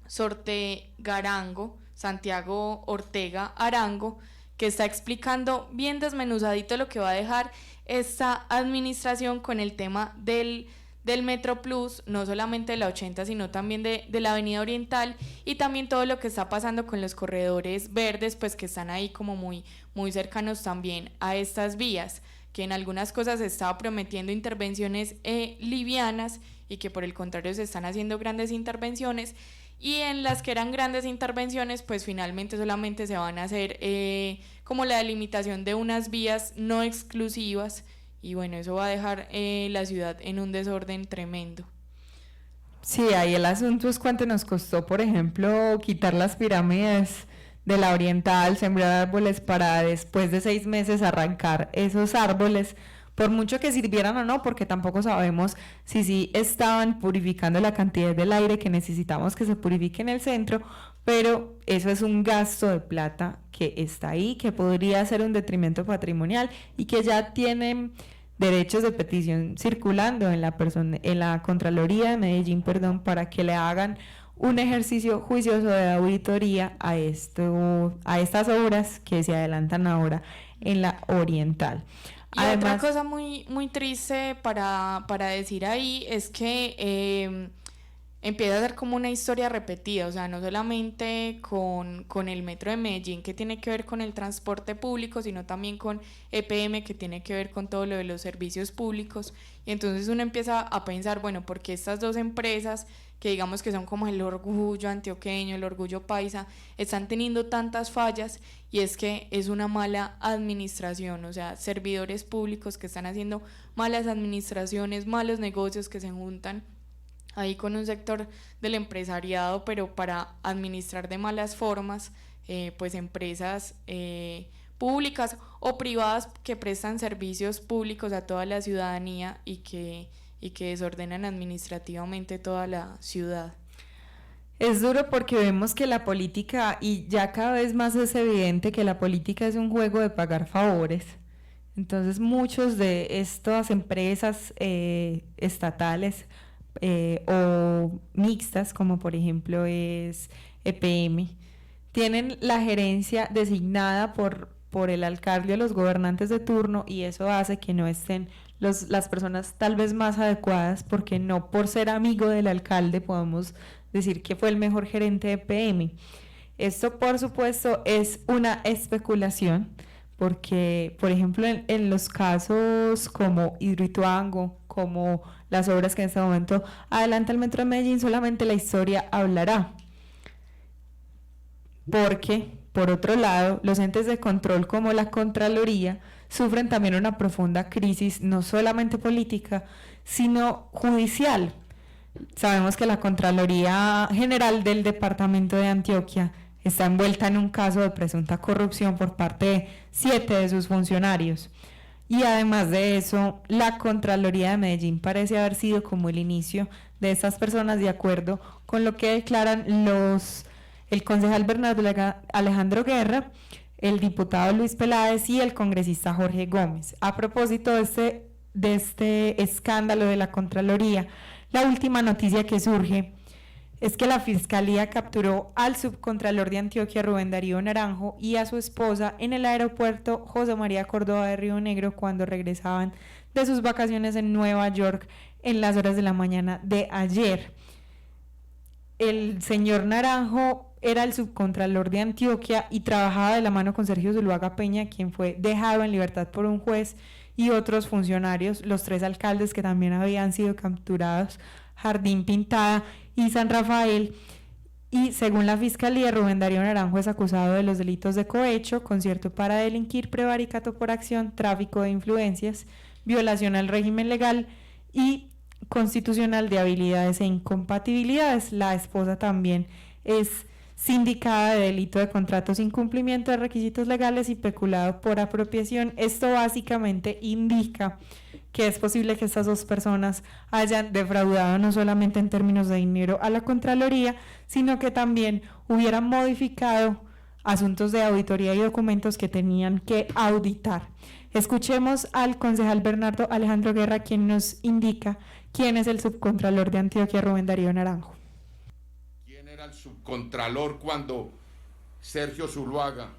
[SPEAKER 3] @sortegarango, Santiago Ortega Arango, que está explicando bien desmenuzadito lo que va a dejar esta administración con el tema del MetroPlus, no solamente de la 80, sino también de la Avenida Oriental y también todo lo que está pasando con los corredores verdes, pues que están ahí como muy, muy cercanos también a estas vías, que en algunas cosas se estaba prometiendo intervenciones livianas y que por el contrario se están haciendo grandes intervenciones, y en las que eran grandes intervenciones pues finalmente solamente se van a hacer como la delimitación de unas vías no exclusivas, y bueno, eso va a dejar la ciudad en un desorden tremendo.
[SPEAKER 2] Sí, ahí el asunto es cuánto nos costó, por ejemplo, quitar las pirámides de la Oriental, sembrar árboles para después de 6 meses arrancar esos árboles, por mucho que sirvieran o no, porque tampoco sabemos si sí estaban purificando la cantidad del aire que necesitamos que se purifique en el centro, pero eso es un gasto de plata que está ahí, que podría ser un detrimento patrimonial y que ya tienen derechos de petición circulando en la Contraloría de Medellín, para que le hagan un ejercicio juicioso de auditoría a estas obras que se adelantan ahora en la Oriental.
[SPEAKER 3] Y además, otra cosa muy, muy triste para decir ahí es que empieza a ser como una historia repetida, o sea, no solamente con el Metro de Medellín, que tiene que ver con el transporte público, sino también con EPM, que tiene que ver con todo lo de los servicios públicos. Y entonces uno empieza a pensar, bueno, ¿por qué estas dos empresas, que digamos que son como el orgullo antioqueño, el orgullo paisa, están teniendo tantas fallas? Y es que es una mala administración, o sea, servidores públicos que están haciendo malas administraciones, malos negocios que se juntan ahí con un sector del empresariado, pero para administrar de malas formas, pues empresas públicas o privadas que prestan servicios públicos a toda la ciudadanía y que desordenan administrativamente toda la ciudad.
[SPEAKER 2] Es duro porque vemos que la política, y ya cada vez más es evidente que la política es un juego de pagar favores. Entonces muchos de estas empresas estatales o mixtas, como por ejemplo es EPM, tienen la gerencia designada por el alcalde o los gobernantes de turno, y eso hace que no estén las personas tal vez más adecuadas, porque no por ser amigo del alcalde podemos decir que fue el mejor gerente de EPM. Esto, por supuesto, es una especulación, porque, por ejemplo, en los casos como Hidroituango, como las obras que en este momento adelanta el Metro de Medellín, solamente la historia hablará. Porque, por otro lado, los entes de control como la Contraloría sufren también una profunda crisis, no solamente política, sino judicial. Sabemos que la Contraloría General del Departamento de Antioquia está envuelta en un caso de presunta corrupción por parte de 7 de sus funcionarios. Y además de eso, la Contraloría de Medellín parece haber sido como el inicio de estas personas, de acuerdo con lo que declaran el concejal Bernardo Alejandro Guerra, el diputado Luis Peláez y el congresista Jorge Gómez. A propósito de este escándalo de la Contraloría, la última noticia que surge es que la Fiscalía capturó al subcontralor de Antioquia, Rubén Darío Naranjo, y a su esposa en el aeropuerto José María Córdoba de Río Negro cuando regresaban de sus vacaciones en Nueva York en las horas de la mañana de ayer. El señor Naranjo era el subcontralor de Antioquia y trabajaba de la mano con Sergio Zuluaga Peña, quien fue dejado en libertad por un juez, y otros funcionarios, los 3 alcaldes que también habían sido capturados, Jardín Pintada y San Rafael. Y según la Fiscalía, Rubén Darío Naranjo es acusado de los delitos de cohecho, concierto para delinquir, prevaricato por acción, tráfico de influencias, violación al régimen legal y constitucional de habilidades e incompatibilidades. La esposa también es sindicada de delito de contrato sin cumplimiento de requisitos legales y peculado por apropiación. Esto básicamente indica que es posible que estas dos personas hayan defraudado no solamente en términos de dinero a la Contraloría, sino que también hubieran modificado asuntos de auditoría y documentos que tenían que auditar. Escuchemos al concejal Bernardo Alejandro Guerra, quien nos indica quién es el subcontralor de Antioquia, Rubén Darío Naranjo.
[SPEAKER 11] ¿Quién era el subcontralor cuando Sergio Zuluaga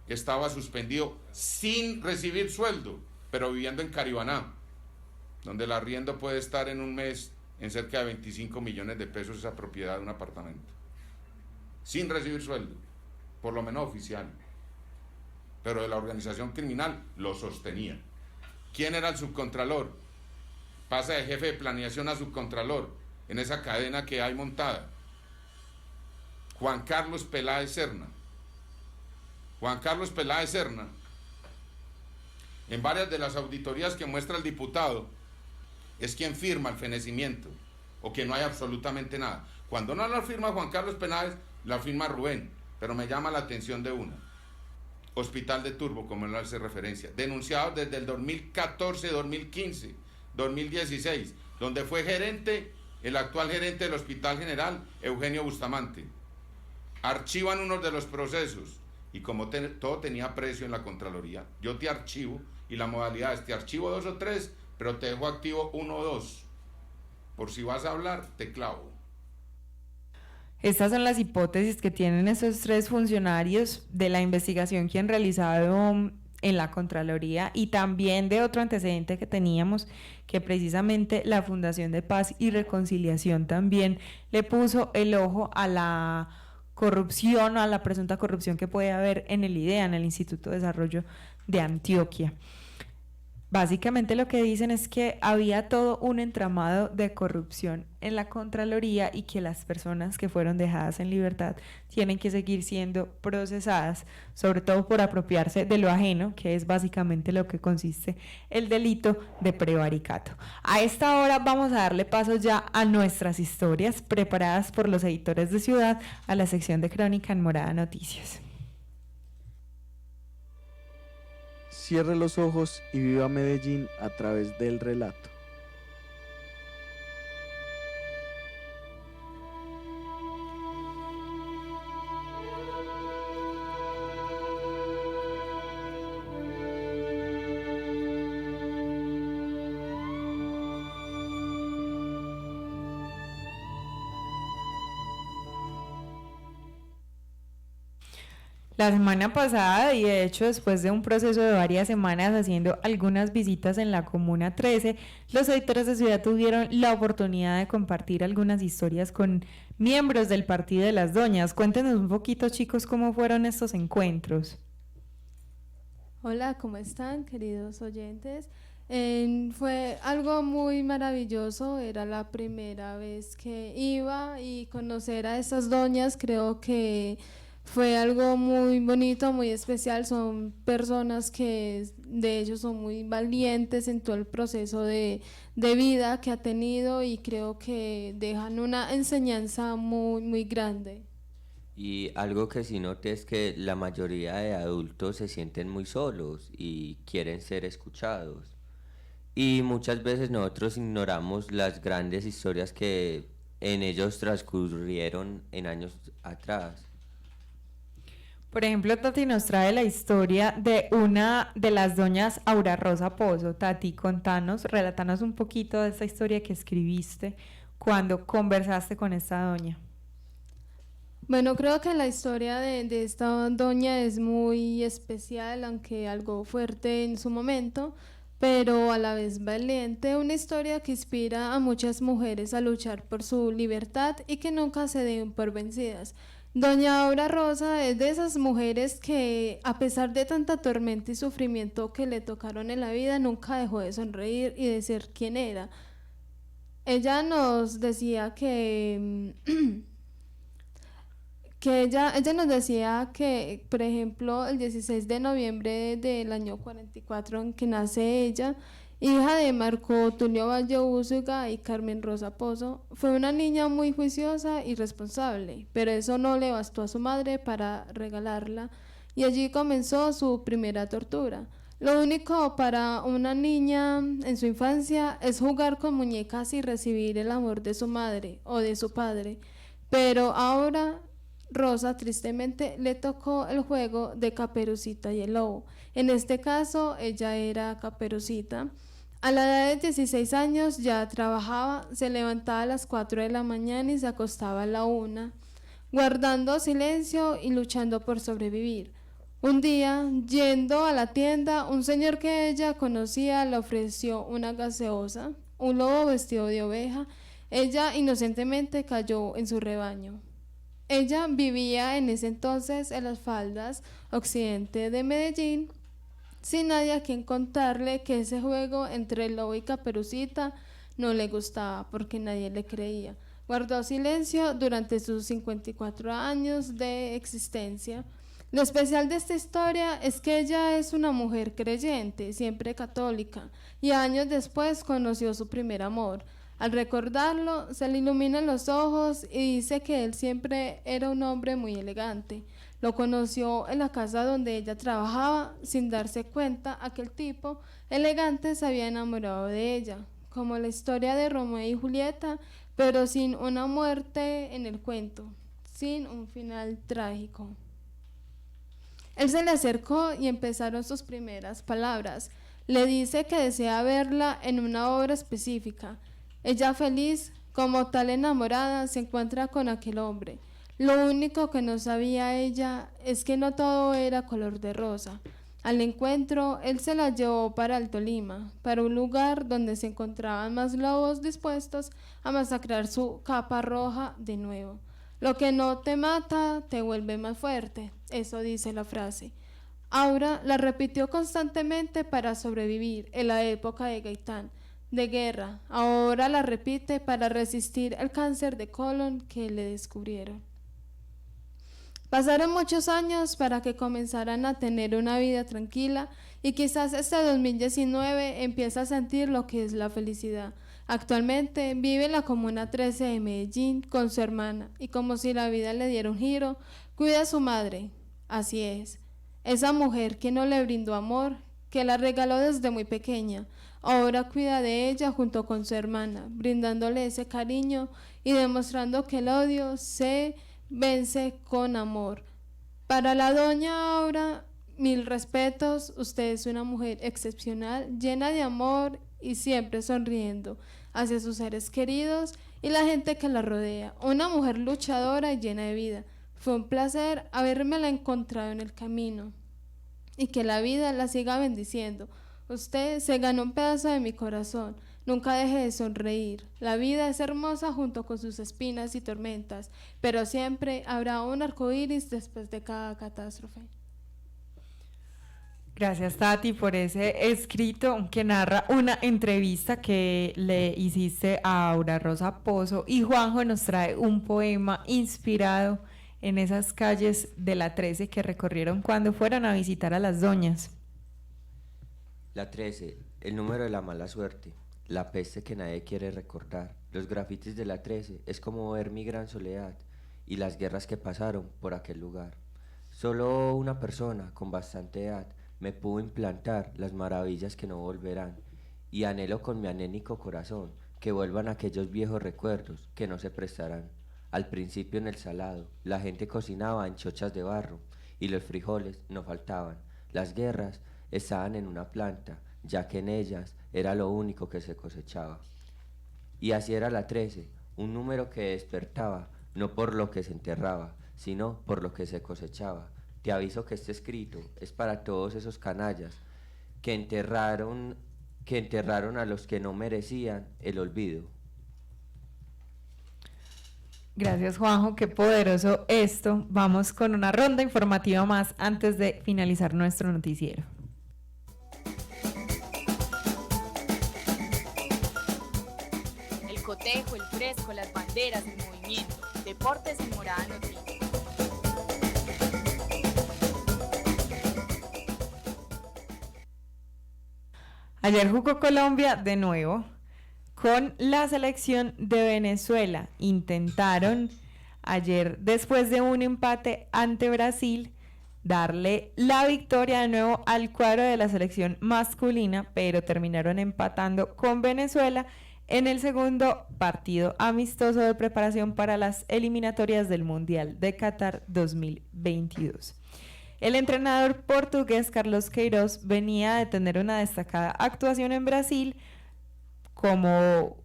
[SPEAKER 11] estaba suspendido sin recibir sueldo, pero viviendo en Caribaná, donde el arriendo puede estar en un mes en cerca de 25 millones de pesos esa propiedad de un apartamento, sin recibir sueldo, por lo menos oficial, pero de la organización criminal lo sostenía? ¿Quién era el subcontralor? Pasa de jefe de planeación a subcontralor en esa cadena que hay montada. Juan Carlos Peláez Serna. Juan Carlos Peláez Serna, en varias de las auditorías que muestra el diputado, es quien firma el fenecimiento, o que no hay absolutamente nada. Cuando no la firma Juan Carlos Peláez, la firma Rubén, pero me llama la atención de una. Hospital de Turbo, como él hace referencia, denunciado desde el 2014, 2015, 2016, donde fue gerente, el actual gerente del Hospital General, Eugenio Bustamante. Archivan uno de los procesos, y como todo tenía precio en la Contraloría, yo te archivo, y la modalidad es te archivo 2 o 3, pero te dejo activo 1 o 2. Por si vas a hablar, te clavo.
[SPEAKER 2] Estas son las hipótesis que tienen esos 3 funcionarios de la investigación que han realizado en la Contraloría y también de otro antecedente que teníamos, que precisamente la Fundación de Paz y Reconciliación también le puso el ojo a la corrupción, a la presunta corrupción que puede haber en el IDEA, en el Instituto de Desarrollo de Antioquia. Básicamente lo que dicen es que había todo un entramado de corrupción en la Contraloría y que las personas que fueron dejadas en libertad tienen que seguir siendo procesadas, sobre todo por apropiarse de lo ajeno, que es básicamente lo que consiste el delito de prevaricato. A esta hora vamos a darle paso ya a nuestras historias preparadas por los editores de Ciudad a la sección de Crónica en Morada Noticias.
[SPEAKER 5] Cierre los ojos y viva Medellín a través del relato.
[SPEAKER 2] La semana pasada, y de hecho después de un proceso de varias semanas haciendo algunas visitas en la Comuna 13, los editores de Ciudad tuvieron la oportunidad de compartir algunas historias con miembros del Partido de las Doñas. Cuéntenos un poquito, chicos, cómo fueron estos encuentros.
[SPEAKER 12] Hola, ¿cómo están, queridos oyentes? Fue algo muy maravilloso, era la primera vez que iba y conocer a esas doñas, creo que fue algo muy bonito, muy especial. Son personas que de hecho son muy valientes en todo el proceso de vida que ha tenido y creo que dejan una enseñanza muy grande.
[SPEAKER 7] Y algo que sí noté es que la mayoría de adultos se sienten muy solos y quieren ser escuchados. Y muchas veces nosotros ignoramos las grandes historias que en ellos transcurrieron en años atrás.
[SPEAKER 2] Por ejemplo, Tati nos trae la historia de una de las doñas Aura Rosa Pozo. Tati, relátanos un poquito de esta historia que escribiste cuando conversaste con esta doña.
[SPEAKER 12] Bueno, creo que la historia de esta doña es muy especial, aunque algo fuerte en su momento, pero a la vez valiente, una historia que inspira a muchas mujeres a luchar por su libertad y que nunca se den por vencidas. Doña Aura Rosa es de esas mujeres que, a pesar de tanta tormenta y sufrimiento que le tocaron en la vida, nunca dejó de sonreír y de ser quien era. Ella nos decía que ella nos decía que, por ejemplo, el 16 de noviembre del año 44 en que nace ella, hija de Marco Tulio Valle Úsuga y Carmen Rosa Pozo, fue una niña muy juiciosa y responsable, pero eso no le bastó a su madre para regalarla y allí comenzó su primera tortura. Lo único para una niña en su infancia es jugar con muñecas y recibir el amor de su madre o de su padre, pero ahora Rosa tristemente le tocó el juego de Caperucita y el lobo. En este caso ella era Caperucita. A la edad de 16 años ya trabajaba, se levantaba a las 4 de la mañana y se acostaba a la 1, guardando silencio y luchando por sobrevivir. Un día, yendo a la tienda, un señor que ella conocía le ofreció una gaseosa, un lobo vestido de oveja. Ella inocentemente cayó en su rebaño. Ella vivía en ese entonces en las faldas occidente de Medellín, sin nadie a quien contarle que ese juego entre el lobo y Caperucita no le gustaba porque nadie le creía. Guardó silencio durante sus 54 años de existencia. Lo especial de esta historia es que ella es una mujer creyente, siempre católica, y años después conoció su primer amor. Al recordarlo, se le iluminan los ojos y dice que él siempre era un hombre muy elegante. Lo conoció en la casa donde ella trabajaba, sin darse cuenta, aquel tipo elegante se había enamorado de ella, como la historia de Romeo y Julieta, pero sin una muerte en el cuento, sin un final trágico. Él se le acercó y empezaron sus primeras palabras. Le dice que desea verla en una obra específica. Ella, feliz, como tal enamorada, se encuentra con aquel hombre. Lo único que no sabía ella es que no todo era color de rosa. Al encuentro, él se la llevó para el Tolima, para un lugar donde se encontraban más lobos dispuestos a masacrar su capa roja de nuevo. Lo que no te mata, te vuelve más fuerte, eso dice la frase. Aura la repitió constantemente para sobrevivir en la época de Gaitán, de guerra. Ahora la repite para resistir el cáncer de colon que le descubrieron. Pasaron muchos años para que comenzaran a tener una vida tranquila y quizás este 2019 empieza a sentir lo que es la felicidad. Actualmente vive en la Comuna 13 de Medellín con su hermana y como si la vida le diera un giro, cuida a su madre. Así es, esa mujer que no le brindó amor, que la regaló desde muy pequeña, ahora cuida de ella junto con su hermana, brindándole ese cariño y demostrando que el odio se vence con amor. Para la doña Aura, mil respetos, usted es una mujer excepcional, llena de amor y siempre sonriendo hacia sus seres queridos y la gente que la rodea. Una mujer luchadora y llena de vida. Fue un placer habérmela encontrado en el camino y que la vida la siga bendiciendo. Usted se ganó un pedazo de mi corazón. Nunca deje de sonreír. La vida es hermosa junto con sus espinas y tormentas, pero siempre habrá un arco iris después de cada catástrofe.
[SPEAKER 2] Gracias, Tati, por ese escrito que narra una entrevista que le hiciste a Aura Rosa Pozo, y Juanjo nos trae un poema inspirado en esas calles de la 13 que recorrieron cuando fueron a visitar a las doñas.
[SPEAKER 7] La 13, el número de la mala suerte, la peste que nadie quiere recordar. Los grafitis de la 13 es como ver mi gran soledad y las guerras que pasaron por aquel lugar. Solo una persona con bastante edad me pudo implantar las maravillas que no volverán, y anhelo con mi anémico corazón que vuelvan aquellos viejos recuerdos que no se prestarán. Al principio en el salado, la gente cocinaba en chochas de barro y los frijoles no faltaban. Las guerras estaban en una planta, ya que en ellas era lo único que se cosechaba. Y así era la 13, un número que despertaba, no por lo que se enterraba, sino por lo que se cosechaba. Te aviso que este escrito es para todos esos canallas que enterraron a los que no merecían el olvido.
[SPEAKER 2] Gracias, Juanjo, qué poderoso esto. Vamos con una ronda informativa más antes de finalizar nuestro noticiero.
[SPEAKER 13] El cotejo, el fresco, las banderas, el movimiento, deportes en Morada Noticias.
[SPEAKER 2] Ayer jugó Colombia de nuevo con la selección de Venezuela. Intentaron ayer, después de un empate ante Brasil, darle la victoria de nuevo al cuadro de la selección masculina, pero terminaron empatando con Venezuela en el segundo partido amistoso de preparación para las eliminatorias del Mundial de Qatar 2022. El entrenador portugués Carlos Queiroz venía de tener una destacada actuación en Brasil, como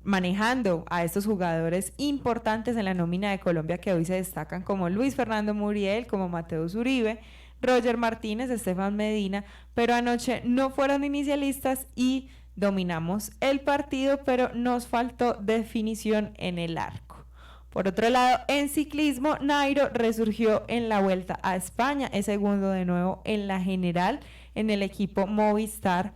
[SPEAKER 2] manejando a estos jugadores importantes en la nómina de Colombia que hoy se destacan, como Luis Fernando Muriel, como Mateus Uribe, Roger Martínez, Estefan Medina, pero anoche no fueron inicialistas y dominamos el partido, pero nos faltó definición en el arco. Por otro lado, en ciclismo, Nairo resurgió en la Vuelta a España, es segundo de nuevo en la general en el equipo Movistar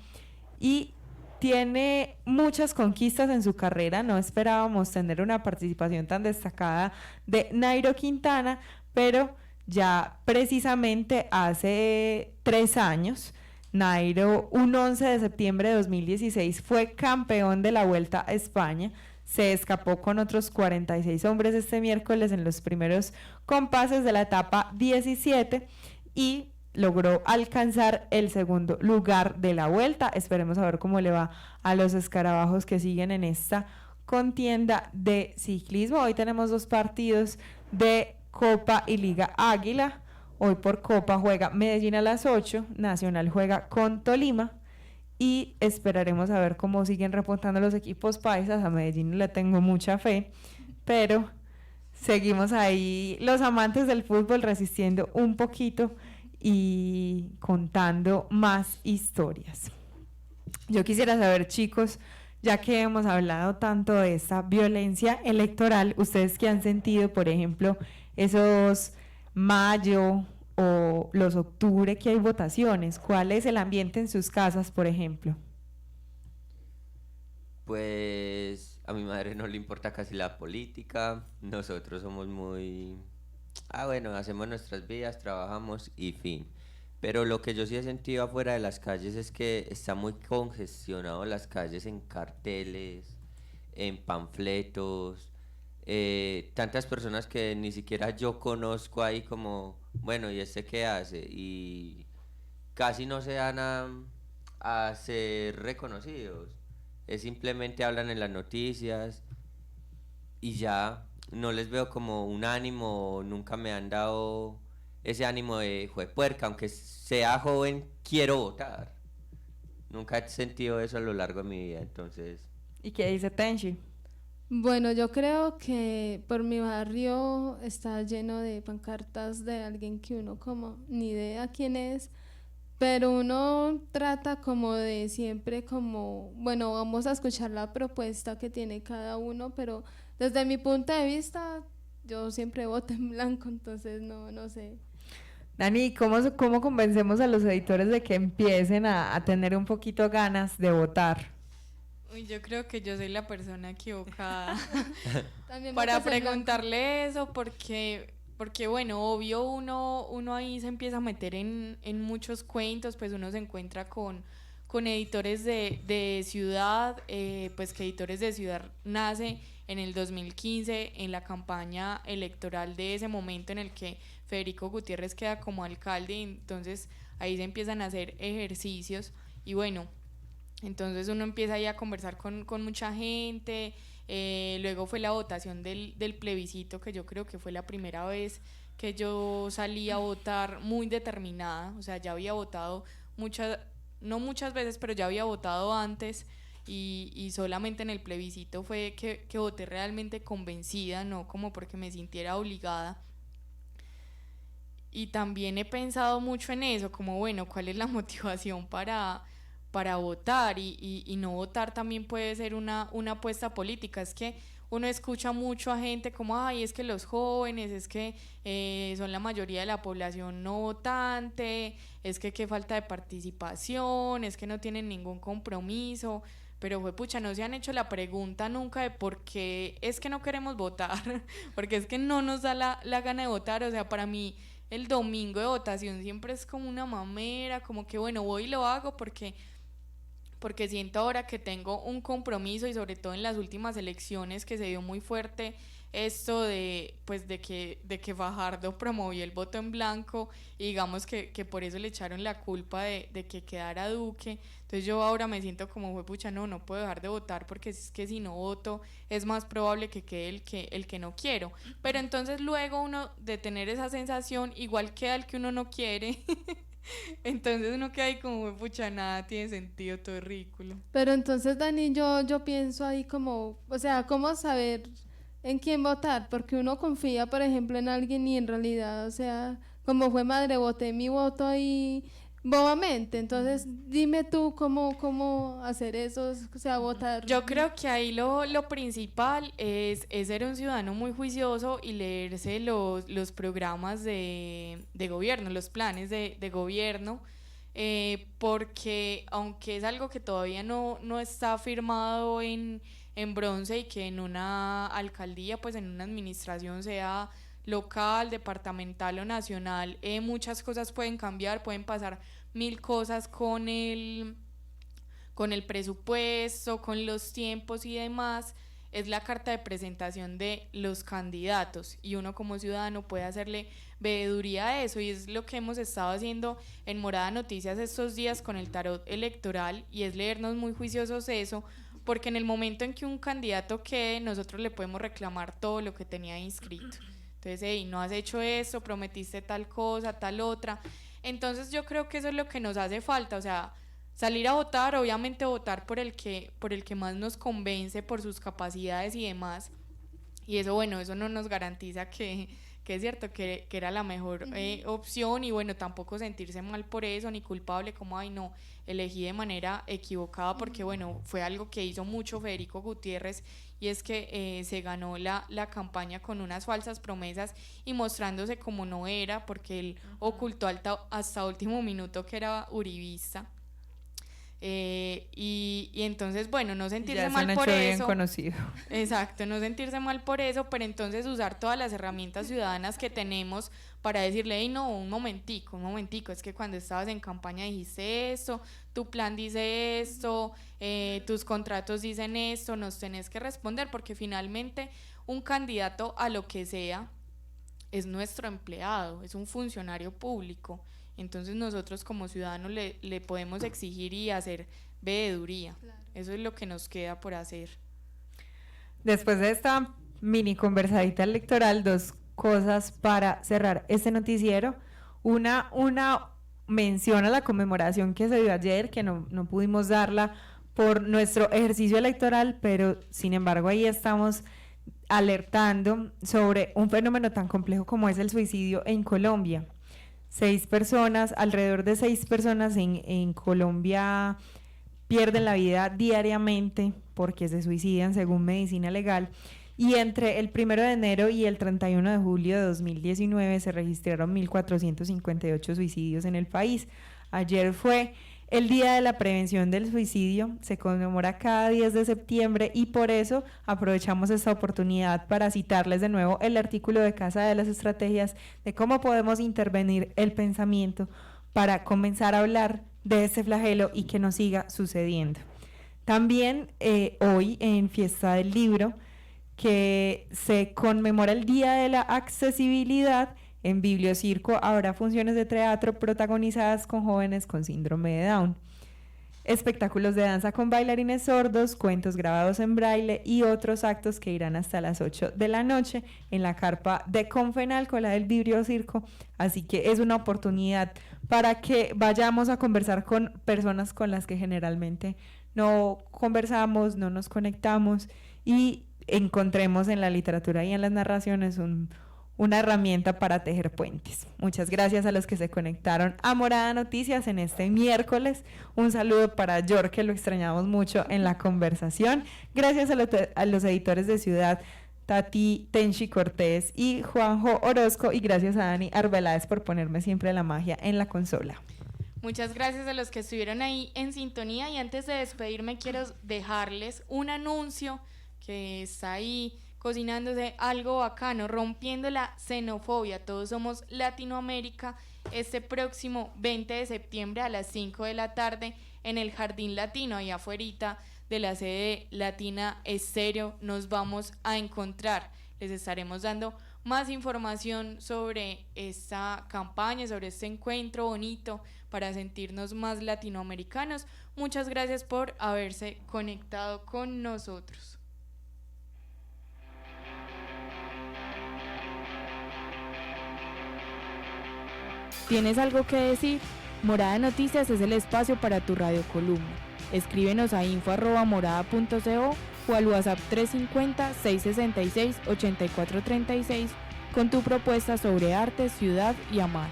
[SPEAKER 2] y tiene muchas conquistas en su carrera. No esperábamos tener una participación tan destacada de Nairo Quintana, pero ya precisamente hace 3 años, Nairo, un 11 de septiembre de 2016, fue campeón de la Vuelta a España. Se escapó con otros 46 hombres este miércoles en los primeros compases de la etapa 17 y logró alcanzar el segundo lugar de la vuelta. Esperemos a ver cómo le va a los escarabajos que siguen en esta contienda de ciclismo. Hoy tenemos 2 partidos de Copa y Liga Águila. Hoy por Copa juega Medellín a las 8, Nacional juega con Tolima. Y esperaremos a ver cómo siguen repuntando los equipos paisas. A Medellín no le tengo mucha fe, pero seguimos ahí los amantes del fútbol resistiendo un poquito y contando más historias. Yo quisiera saber, chicos, ya que hemos hablado tanto de esta violencia electoral, ustedes que han sentido, por ejemplo, esos mayo o los octubre que hay votaciones, ¿cuál es el ambiente en sus casas, por ejemplo?
[SPEAKER 7] Pues a mi madre no le importa casi la política, nosotros somos muy... bueno, hacemos nuestras vidas, trabajamos y fin. Pero lo que yo sí he sentido afuera de las calles es que está muy congestionado las calles en carteles, en panfletos, tantas personas que ni siquiera yo conozco ahí como, bueno, ¿y este qué hace? Y casi no se dan a ser reconocidos. Es simplemente hablan en las noticias y ya no les veo como un ánimo, nunca me han dado ese ánimo de juepuerca, aunque sea joven, quiero votar. Nunca he sentido eso a lo largo de mi vida, entonces...
[SPEAKER 2] ¿Y qué dice Tenchi?
[SPEAKER 12] Bueno, yo creo que por mi barrio está lleno de pancartas de alguien que uno como ni idea quién es, pero uno trata como de siempre como, bueno, vamos a escuchar la propuesta que tiene cada uno, pero desde mi punto de vista yo siempre voto en blanco, entonces no sé.
[SPEAKER 2] Dani, ¿cómo convencemos a los editores de que empiecen a tener un poquito ganas de votar?
[SPEAKER 3] Uy, yo creo que yo soy la persona equivocada
[SPEAKER 12] También
[SPEAKER 3] para
[SPEAKER 12] votas en blanco.
[SPEAKER 3] preguntarle eso, porque bueno, obvio uno ahí se empieza a meter en muchos cuentos, pues uno se encuentra con editores de Ciudad, pues que Editores de Ciudad nace en el 2015 en la campaña electoral de ese momento en el que Federico Gutiérrez queda como alcalde, entonces ahí se empiezan a hacer ejercicios y bueno, entonces uno empieza ahí a conversar con mucha gente, luego fue la votación del plebiscito, que yo creo que fue la primera vez que yo salí a votar muy determinada, o sea, ya había votado no muchas veces, pero ya había votado antes y solamente en el plebiscito fue que voté realmente convencida, no como porque me sintiera obligada. Y también he pensado mucho en eso, como bueno, ¿cuál es la motivación para votar? Y no votar también puede ser una apuesta política. Es que uno escucha mucho a gente como, ay, es que los jóvenes, es que son la mayoría de la población no votante, es que qué falta de participación, es que no tienen ningún compromiso. Pero pucha, no se han hecho la pregunta nunca de por qué es que no queremos votar, porque es que no nos da la gana de votar. O sea, para mí el domingo de votación siempre es como una mamera, como que bueno, voy y lo hago porque siento ahora que tengo un compromiso, y sobre todo en las últimas elecciones que se dio muy fuerte esto de que Fajardo promovió el voto en blanco, y digamos que por eso le echaron la culpa de que quedara Duque. Entonces yo ahora me siento como, pucha, no puedo dejar de votar, porque es que si no voto es más probable que quede el que no quiero. Pero entonces luego uno de tener esa sensación, igual queda el que uno no quiere. Entonces uno queda ahí como, pucha, nada tiene sentido, todo es ridículo.
[SPEAKER 12] Pero entonces, Dani, yo pienso ahí como, o sea, ¿cómo saber en quién votar? Porque uno confía, por ejemplo, en alguien y en realidad, o sea, como fue madre, voté mi voto ahí bobamente. Entonces, dime tú cómo hacer eso, o sea, votar.
[SPEAKER 3] Yo creo que ahí lo principal es ser un ciudadano muy juicioso y leerse los programas de gobierno, los planes de gobierno, porque aunque es algo que todavía no está firmado en bronce, y que en una alcaldía, pues en una administración, sea local, departamental o nacional, muchas cosas pueden cambiar, pueden pasar 1000 cosas con el presupuesto, con los tiempos y demás. Es la carta de presentación de los candidatos, y uno como ciudadano puede hacerle veeduría a eso, y es lo que hemos estado haciendo en Morada Noticias estos días con el tarot electoral, y es leernos muy juiciosos eso, porque en el momento en que un candidato quede, nosotros le podemos reclamar todo lo que tenía inscrito. Entonces, hey, no has hecho eso, prometiste tal cosa, tal otra. Entonces yo creo que eso es lo que nos hace falta, o sea, salir a votar, obviamente votar por el que más nos convence, por sus capacidades y demás. Y eso, bueno, eso no nos garantiza que que es cierto que era la mejor opción, y bueno, tampoco sentirse mal por eso, ni culpable como, ay no, elegí de manera equivocada, porque bueno, fue algo que hizo mucho Federico Gutiérrez, y es que se ganó la campaña con unas falsas promesas y mostrándose como no era, porque él ocultó hasta último minuto que era uribista. Y entonces, bueno, no sentirse mal por eso.
[SPEAKER 2] Bien conocido.
[SPEAKER 3] Exacto, no sentirse mal por eso, pero entonces usar todas las herramientas ciudadanas que tenemos para decirle, hey, no, un momentico, es que cuando estabas en campaña dijiste esto, tu plan dice esto, tus contratos dicen esto, nos tenés que responder, porque finalmente un candidato a lo que sea es nuestro empleado, es un funcionario público. Entonces nosotros como ciudadanos le podemos exigir y hacer veeduría. Claro. Eso es lo que nos queda por hacer.
[SPEAKER 2] Después de esta mini conversadita electoral, 2 cosas para cerrar este noticiero. Una mención a la conmemoración que se dio ayer, que no pudimos darla por nuestro ejercicio electoral, pero sin embargo ahí estamos alertando sobre un fenómeno tan complejo como es el suicidio en Colombia. Alrededor de 6 personas en Colombia pierden la vida diariamente porque se suicidan según Medicina Legal, y entre el 1 de enero y el 31 de julio de 2019 se registraron 1.458 suicidios en el país. Ayer fue el Día de la Prevención del Suicidio, se conmemora cada 10 de septiembre, y por eso aprovechamos esta oportunidad para citarles de nuevo el artículo de Casa de las Estrategias de cómo podemos intervenir el pensamiento para comenzar a hablar de este flagelo y que no siga sucediendo. También hoy en Fiesta del Libro, que se conmemora el Día de la Accesibilidad, en Bibliocirco habrá funciones de teatro protagonizadas con jóvenes con síndrome de Down, espectáculos de danza con bailarines sordos, cuentos grabados en braille y otros actos que irán hasta las 8 de la noche en la carpa de Confenalco, la del Bibliocirco. Así que es una oportunidad para que vayamos a conversar con personas con las que generalmente no conversamos, no nos conectamos, y encontremos en la literatura y en las narraciones una herramienta para tejer puentes. Muchas gracias a los que se conectaron a Morada Noticias en este miércoles. Un saludo para George, que lo extrañamos mucho en la conversación. Gracias a los editores de Ciudad, Tati Tenchi Cortés y Juanjo Orozco, y gracias a Dani Arbeláez por ponerme siempre la magia en la consola.
[SPEAKER 3] Muchas gracias a los que estuvieron ahí en sintonía, y antes de despedirme quiero dejarles un anuncio que está ahí cocinándose, algo bacano, rompiendo la xenofobia. Todos somos Latinoamérica, este próximo 20 de septiembre a las 5 de la tarde en el Jardín Latino, ahí afuerita de la sede Latina Estéreo, nos vamos a encontrar. Les estaremos dando más información sobre esta campaña, sobre este encuentro bonito para sentirnos más latinoamericanos. Muchas gracias por haberse conectado con nosotros.
[SPEAKER 13] ¿Tienes algo que decir? Morada Noticias es el espacio para tu radiocolumna. Escríbenos a info@morada.co o al WhatsApp 350-666-8436 con tu propuesta sobre arte, ciudad y amar.